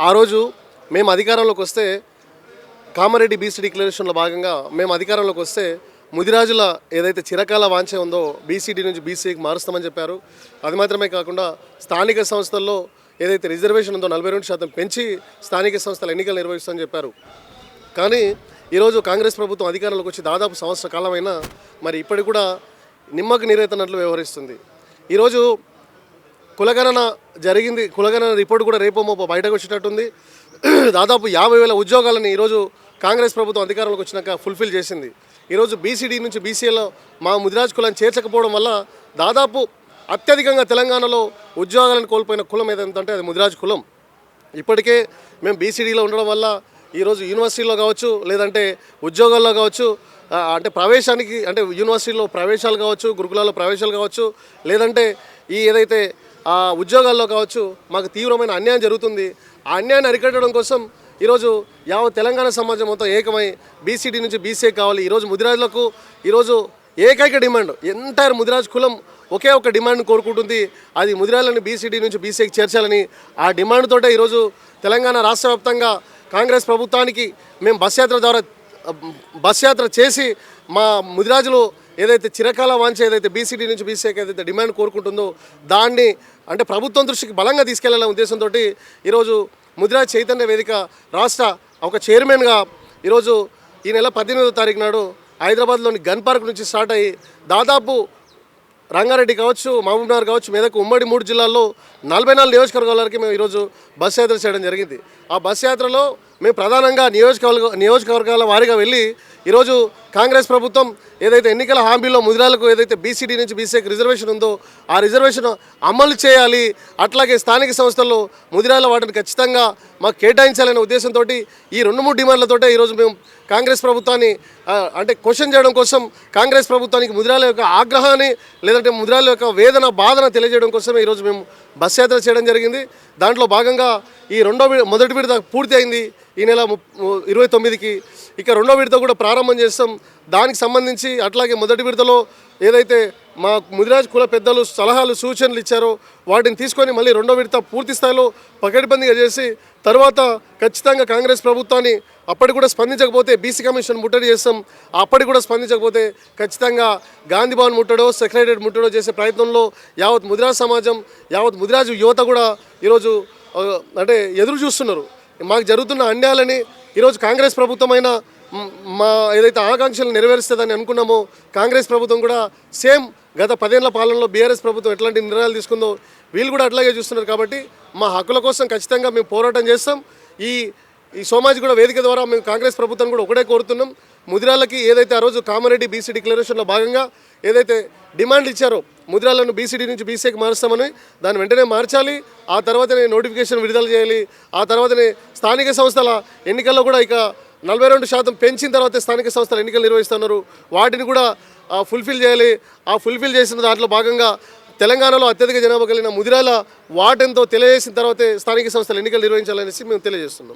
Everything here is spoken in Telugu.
ఆ రోజు మేము అధికారంలోకి వస్తే కామారెడ్డి బీసీ డిక్లరేషన్లో భాగంగా మేము అధికారంలోకి వస్తే ముదిరాజుల ఏదైతే చిరకాల వాంఛ ఉందో బీసీడీ నుంచి బీసీకి మారుస్తామని చెప్పారు. అది మాత్రమే కాకుండా స్థానిక సంస్థల్లో ఏదైతే రిజర్వేషన్ ఉందో 42% పెంచి స్థానిక సంస్థల ఎన్నికలు నిర్వహిస్తామని చెప్పారు. కానీ ఈరోజు కాంగ్రెస్ ప్రభుత్వం అధికారంలోకి వచ్చి దాదాపు సంవత్సర కాలమైనా మరి ఇప్పటికి కూడా నిమ్మకు నీరెత్తనట్లు వ్యవహరిస్తుంది. ఈరోజు కులగణన జరిగింది, కులగణన రిపోర్ట్ కూడా రేపో మోపో బయటకు వచ్చేటట్టుంది. దాదాపు 50,000 ఉద్యోగాలని ఈరోజు కాంగ్రెస్ ప్రభుత్వం అధికారంలోకి వచ్చినాక ఫుల్ఫిల్ చేసింది. ఈరోజు బీసీడీ నుంచి బీసీఏలో మా ముదిరాజ్ కులాన్ని చేర్చకపోవడం వల్ల దాదాపు అత్యధికంగా తెలంగాణలో ఉద్యోగాలను కోల్పోయిన కులం ఏదంటే అది ముదిరాజ్ కులం. ఇప్పటికే మేము బీసీడీలో ఉండడం వల్ల ఈరోజు యూనివర్సిటీలో కావచ్చు, లేదంటే ఉద్యోగాల్లో కావచ్చు, అంటే ప్రవేశానికి అంటే యూనివర్సిటీలో ప్రవేశాలు కావచ్చు, గురుకులాల్లో ప్రవేశాలు కావచ్చు, లేదంటే ఈ ఏదైతే ఉద్యోగాల్లో కావచ్చు మాకు తీవ్రమైన అన్యాయం జరుగుతుంది. ఆ అన్యాయాన్ని అరికట్టడం కోసం ఈరోజు యావత్ తెలంగాణ సమాజం మొత్తం ఏకమై బీసీడీ నుంచి బీసీ కావాలి. ఈరోజు ముదిరాజులకు ఈరోజు ఏకైక డిమాండ్, ఎంటైర్ ముదిరాజ్ కులం ఒకే ఒక డిమాండ్ కోరుకుంటుంది. అది ముదిరాజులను బీసీడీ నుంచి బీసీకి చేర్చాలని ఆ డిమాండ్ తోటే ఈరోజు తెలంగాణ రాష్ట్ర వ్యాప్తంగా కాంగ్రెస్ ప్రభుత్వానికి మేము బస్ యాత్ర చేసి మా ముదిరాజులు ఏదైతే చిరకాల వాంఛ ఏదైతే బీసీడీ నుంచి బీసీకి ఏదైతే డిమాండ్ కోరుకుంటుందో దాన్ని అంటే ప్రభుత్వం దృష్టికి బలంగా తీసుకెళ్లాలనే ఉద్దేశంతో ఈరోజు ముదిరాజ్ చైతన్య వేదిక రాష్ట్ర ఒక చైర్మన్గా ఈరోజు ఈ నెల 18వ తారీఖు నాడు హైదరాబాద్లోని గన్ పార్క్ నుంచి స్టార్ట్ అయ్యి దాదాపు రంగారెడ్డి కావచ్చు, మహబూబ్నగర్ కావచ్చు, మెదక్ ఉమ్మడి 3 జిల్లాల్లో 44 నియోజకవర్గాల వరకు మేము ఈరోజు బస్ యాత్ర చేయడం జరిగింది. ఆ బస్ యాత్రలో మేము ప్రధానంగా నియోజకవర్గాల వారీగా వెళ్ళి ఈరోజు కాంగ్రెస్ ప్రభుత్వం ఏదైతే ఎన్నికల హామీలో ముదిరాలకు ఏదైతే బీసీడీ నుంచి బీసీకి రిజర్వేషన్ ఉందో ఆ రిజర్వేషన్ అమలు చేయాలి, అట్లాగే స్థానిక సంస్థల్లో ముదిరాల వాటిని ఖచ్చితంగా మాకు కేటాయించాలనే ఉద్దేశంతో ఈ 2-3 డిమాండ్లతోటే ఈరోజు మేము కాంగ్రెస్ ప్రభుత్వాన్ని అంటే క్వశ్చన్ చేయడం కోసం కాంగ్రెస్ ప్రభుత్వానికి ముదిరాల యొక్క ఆగ్రహాన్ని లేదంటే ముదిరాల యొక్క వేదన బాధన తెలియజేయడం కోసమే ఈరోజు మేము బస్ యాత్ర చేయడం జరిగింది. దాంట్లో భాగంగా ఈ మొదటి విడత పూర్తి అయింది ఈ నెల 29కి. ఇక రెండో విడత కూడా ప్రారంభం చేస్తాం. దానికి సంబంధించి అట్లాగే మొదటి విడతలో ఏదైతే మా ముదిరాజ్ కుల పెద్దలు సలహాలు సూచనలు ఇచ్చారో వాటిని తీసుకొని మళ్ళీ రెండో విడత పూర్తి స్థాయిలో పకడ్బందీగా చేసి తర్వాత ఖచ్చితంగా కాంగ్రెస్ ప్రభుత్వాన్ని అప్పటికి కూడా స్పందించకపోతే బీసీ కమిషన్ ముట్టడి చేస్తాం. అప్పటికి కూడా స్పందించకపోతే ఖచ్చితంగా గాంధీ భవన్ ముట్టడో సెక్రటరియట్ ముట్టడో చేసే ప్రయత్నంలో యావత్ ముదిరాజ్ సమాజం యావత్ ముదిరాజ్ యువత కూడా ఈరోజు అంటే ఎదురు చూస్తున్నారు. మాకు జరుగుతున్న అన్యాయాలని ఈరోజు కాంగ్రెస్ ప్రభుత్వమైన మా ఏదైతే ఆకాంక్షలు నెరవేరుస్తుందని అనుకున్నామో కాంగ్రెస్ ప్రభుత్వం కూడా సేమ్ గత 10 ఏళ్ల పాలనలో బీఆర్ఎస్ ప్రభుత్వం ఎట్లాంటి నిర్ణయాలు తీసుకుందో వీళ్ళు కూడా అట్లాగే చూస్తున్నారు. కాబట్టి మా హక్కుల కోసం ఖచ్చితంగా మేము పోరాటం చేస్తాం. ఈ సామాజిక వేదిక ద్వారా మేము కాంగ్రెస్ ప్రభుత్వం కూడా ఒకటే కోరుతున్నాం, ముదిరాలకి ఏదైతే ఆ రోజు కామారెడ్డి బీసీ డిక్లరేషన్లో భాగంగా ఏదైతే డిమాండ్ ఇచ్చారో ముదిరాలను బీసీడీ నుంచి బీసీకి మారుస్తామని దాన్ని వెంటనే మార్చాలి. ఆ తర్వాతనే నోటిఫికేషన్ విడుదల చేయాలి. ఆ తర్వాతనే స్థానిక సంస్థల ఎన్నికల్లో కూడా ఇక 42% పెంచిన తర్వాత స్థానిక సంస్థల ఎన్నికలు నిర్వహిస్తున్నారు. వాటిని కూడా ఫుల్ఫిల్ చేయాలి. ఆ ఫుల్ఫిల్ చేసిన దాంట్లో భాగంగా తెలంగాణలో అత్యధిక జనాభా కలిగిన ముదిరాల వాటెంతో తెలియజేసిన తర్వాతే స్థానిక సంస్థల ఎన్నికలు నిర్వహించాలనేసి మేము తెలియజేస్తున్నాం.